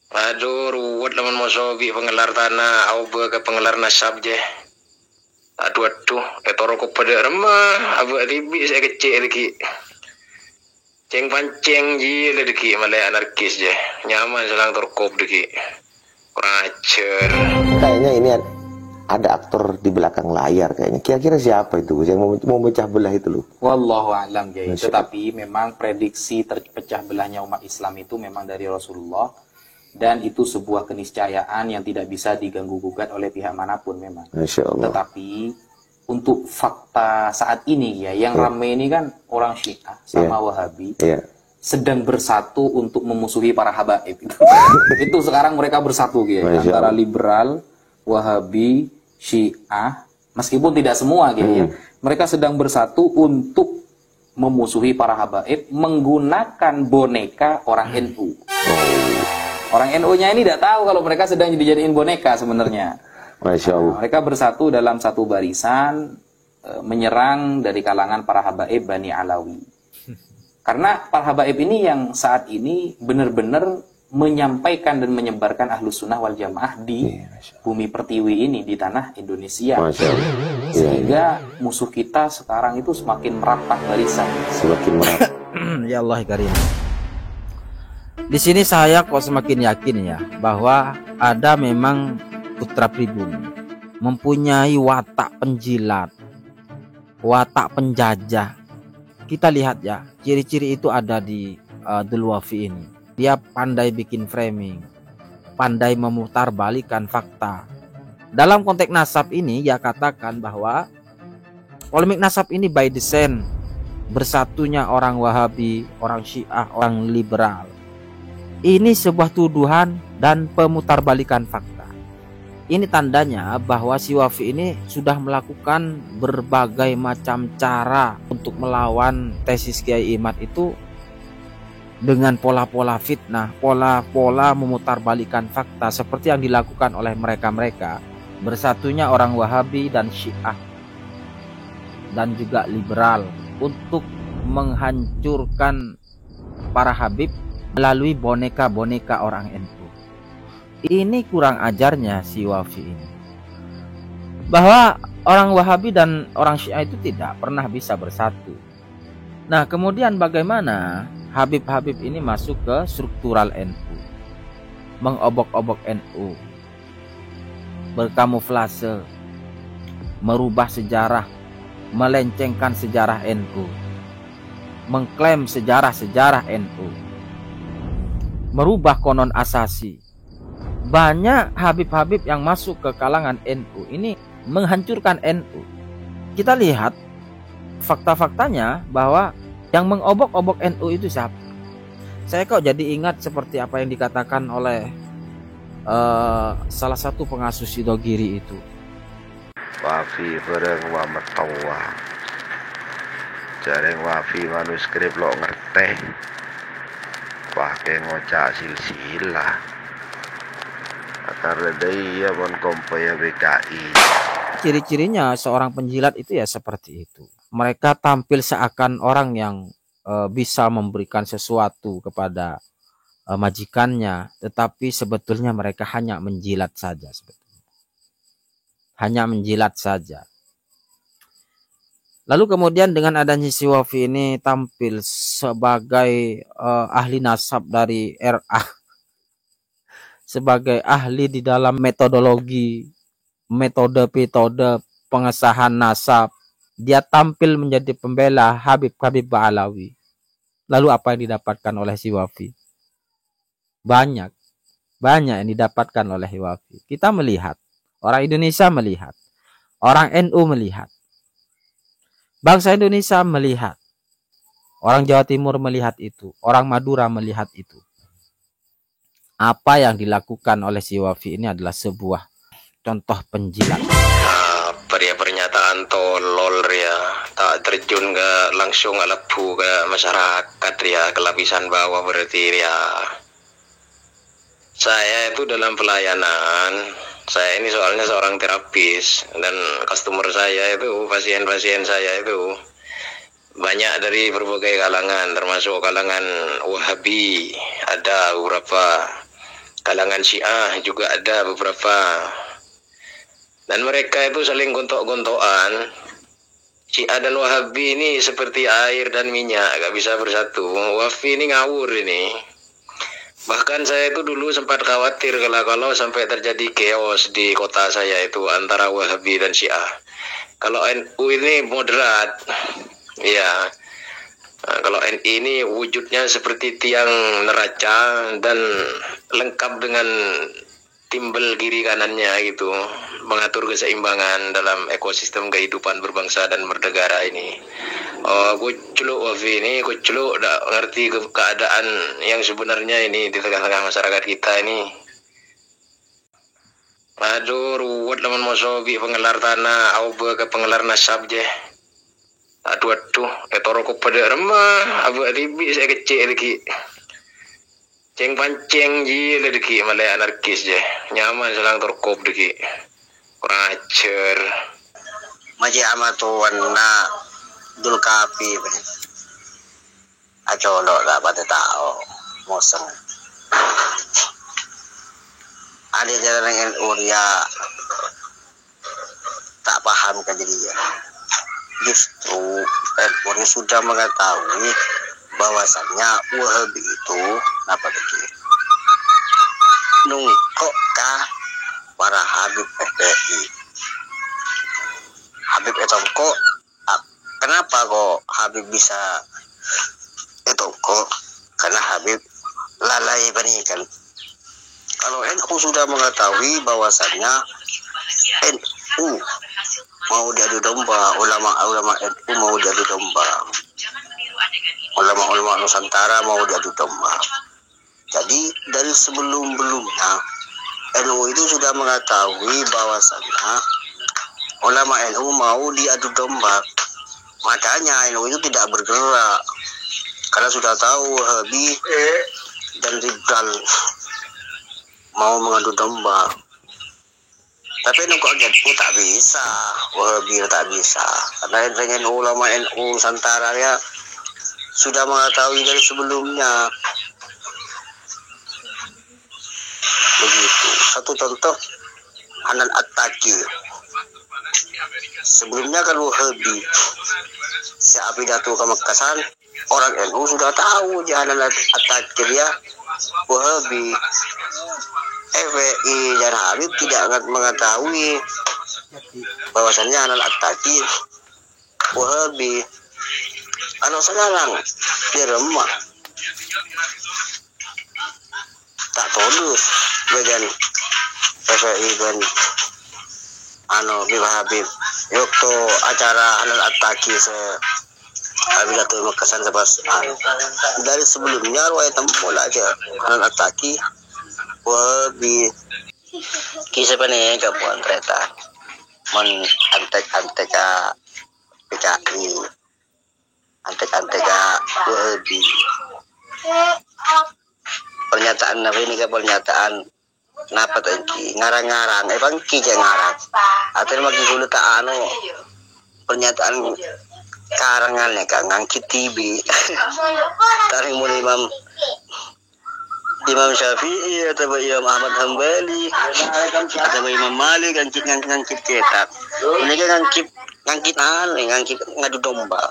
Aduh, ruwet lamun mau sobi pengelar tanah, au ke pengelar nasab je. Aduh, etoro ko pada remah, abu ribi saya kecil lagi. Ceng panceng ji lagi malah anarkis je. Nyaman selang terkop lagi. Kurang ajar. Kayaknya ini ada aktor di belakang layar kayaknya. Kira-kira siapa itu yang mau pecah belah itu loh? Wallahu a'lam ya. Tetapi memang prediksi terpecah belahnya umat Islam itu memang dari Rasulullah, dan itu sebuah keniscayaan yang tidak bisa diganggu gugat oleh pihak manapun memang. Masya Allah. Tetapi untuk fakta saat ini ya, yang ramai ini kan orang Syiah sama Wahabi sedang bersatu untuk memusuhi para habaib itu. Itu sekarang mereka bersatu ya, antara liberal, Wahabi, Syiah, meskipun tidak semua gitu ya. Mereka sedang bersatu untuk memusuhi para habaib menggunakan boneka orang NU. Orang NU-nya ini tidak tahu kalau mereka sedang dijadiin boneka sebenarnya. Masya Allah. Mereka bersatu dalam satu barisan menyerang dari kalangan para habaib Bani Alawi. Karena para habaib ini yang saat ini benar-benar menyampaikan dan menyebarkan Ahlus Sunnah wal Jamaah di bumi pertiwi ini, di tanah Indonesia. Sehingga musuh kita sekarang itu semakin merapat barisan. Semakin merapat. Ya Allah karim. Di sini saya kok semakin yakin ya bahwa ada memang putra pribumi mempunyai watak penjilat, watak penjajah. Kita lihat ya, ciri-ciri itu ada di Abdul Wafi ini. Dia pandai bikin framing, pandai memutarbalikkan fakta. Dalam konteks nasab ini, dia katakan bahwa polemik nasab ini by design, bersatunya orang Wahabi, orang Syiah, orang liberal. Ini sebuah tuduhan dan pemutarbalikan fakta. Ini tandanya bahwa si Wafi ini sudah melakukan berbagai macam cara untuk melawan tesis Kiai Imad itu dengan pola-pola fitnah, pola-pola memutarbalikan fakta seperti yang dilakukan oleh mereka-mereka. Bersatunya orang Wahabi dan Syiah dan juga liberal untuk menghancurkan para habib melalui boneka-boneka orang NU. Ini kurang ajarnya si Wafi ini. Bahwa orang Wahabi dan orang Syiah itu tidak pernah bisa bersatu. Nah, kemudian bagaimana Habib-Habib ini masuk ke struktural NU, mengobok-obok NU, berkamuflase, merubah sejarah, melencengkan sejarah NU, mengklaim sejarah-sejarah NU, merubah konon asasi. Banyak Habib-Habib yang masuk ke kalangan NU ini menghancurkan NU. Kita lihat fakta-faktanya bahwa yang mengobok-obok NU itu siapa? Saya kok jadi ingat seperti apa yang dikatakan oleh salah satu pengasuh Sidogiri itu. Wafi bareng wa metawa. Jareng Wafi manuskrip lo ngerteh. Pakai ngocak silsilah. Karena dia pun kompaya BKI. Ciri-cirinya seorang penjilat itu ya seperti itu. Mereka tampil seakan orang yang bisa memberikan sesuatu kepada majikannya, tetapi sebetulnya mereka hanya menjilat saja sebetulnya. Hanya menjilat saja. Lalu kemudian dengan adanya si Wafi ini tampil sebagai ahli nasab dari RA, sebagai ahli di dalam metodologi, metode pengesahan nasab. Dia tampil menjadi pembela Habib-Habib Ba'alawi. Lalu apa yang didapatkan oleh si Wafi? Banyak yang didapatkan oleh si Wafi. Kita melihat, orang Indonesia melihat, orang NU melihat, bangsa Indonesia melihat, orang Jawa Timur melihat itu, orang Madura melihat itu. Apa yang dilakukan oleh si Wafi ini adalah sebuah contoh penjilat. Apa ya pernyataan tolol ya, tak terjun ke langsung lebu ke masyarakat ya, ke lapisan bawah berarti ya. Saya itu dalam pelayanan, saya ini soalnya seorang terapis dan customer saya itu, pasien-pasien saya itu banyak dari berbagai kalangan, termasuk kalangan Wahabi, ada beberapa kalangan Syiah juga ada beberapa. Dan mereka itu saling gontok-gontokan. Syiah dan Wahabi ini seperti air dan minyak, gak bisa bersatu. Wafi ini ngawur ini. Bahkan saya itu dulu sempat khawatir kalau sampai terjadi chaos di kota saya itu antara Wahabi dan Syiah. Kalau NU ini moderat, ya. Nah, kalau NI ini wujudnya seperti tiang neraca dan lengkap dengan timbel kiri kanannya gitu, mengatur keseimbangan dalam ekosistem kehidupan berbangsa dan bernegara ini. Oh, kucluk Wafi ini, kucluk tak ngerti keadaan yang sebenarnya ini di tengah-tengah masyarakat kita ini. Aduh, ruwet laman mosobi pengelar tanah, au ke pengelar nasab je. Aduh, toro ko pada remah, abu ribi saya kecil lagi. Ceng panceng ji lagi malah anarkis je. Nyaman selang terkop lagi. Kurang ajar. Maji amatuan na dul kapi. Acolo lah pada tahu. Moseng. Ada jalan yang uria tak paham kan dia. Justru NU sudah mengetahui bahwasannya Wahabi itu apa lagi nungkok kah para Habib FPI. Habib itu kok kenapa kok Habib bisa itu kok karena Habib lalai pernikahan. Kalau NU sudah mengetahui bahwasannya NU mau diadu domba, ulama NU mau diadu domba, ulama Nusantara mau diadu domba. Jadi dari sebelum-belumnya NU itu sudah mengetahui bahwasannya ulama NU mau diadu domba. Makanya NU itu tidak bergerak karena sudah tahu Wahabi dan Ridal mau mengadu domba. Tapi NU kok NU tak bisa, Wahabi tak bisa. Karena dengan ulama NU Nusantara ya sudah mengetahui dari sebelumnya. Begitu. Satu contoh Hanan At-Taki. Sebelumnya kan Wahabi. Siap pidato ke Makassar, orang NU sudah tahu Hanan At-Taki dia Wahabi. FPI dan Habib tidak mengetahui bahwasannya Hanan At-Taki Wahabi. Anak sekarang di rumah tak tulus bagian FPI dan Habib. Yuk tu acara Hanan At-Taki Habib Datuk Makassar sebas dari sebelumnya ruang tempoh aja Hanan At-Taki Wahabi. Kisah ni kapuan kereta mon antek-antek PKI antek-antek Wahabi. Pernyataan apa ini kan pernyataan napa tadi ngarang-ngarang bangki je ngarang atau magi dulu tak pernyataan karangannya kan ngangkit TV tarik mulai Imam Syafi'i atau Imam Ahmad Hambali atau Imam Malik ngangkit cetak ini kan ngangkit ngadu domba.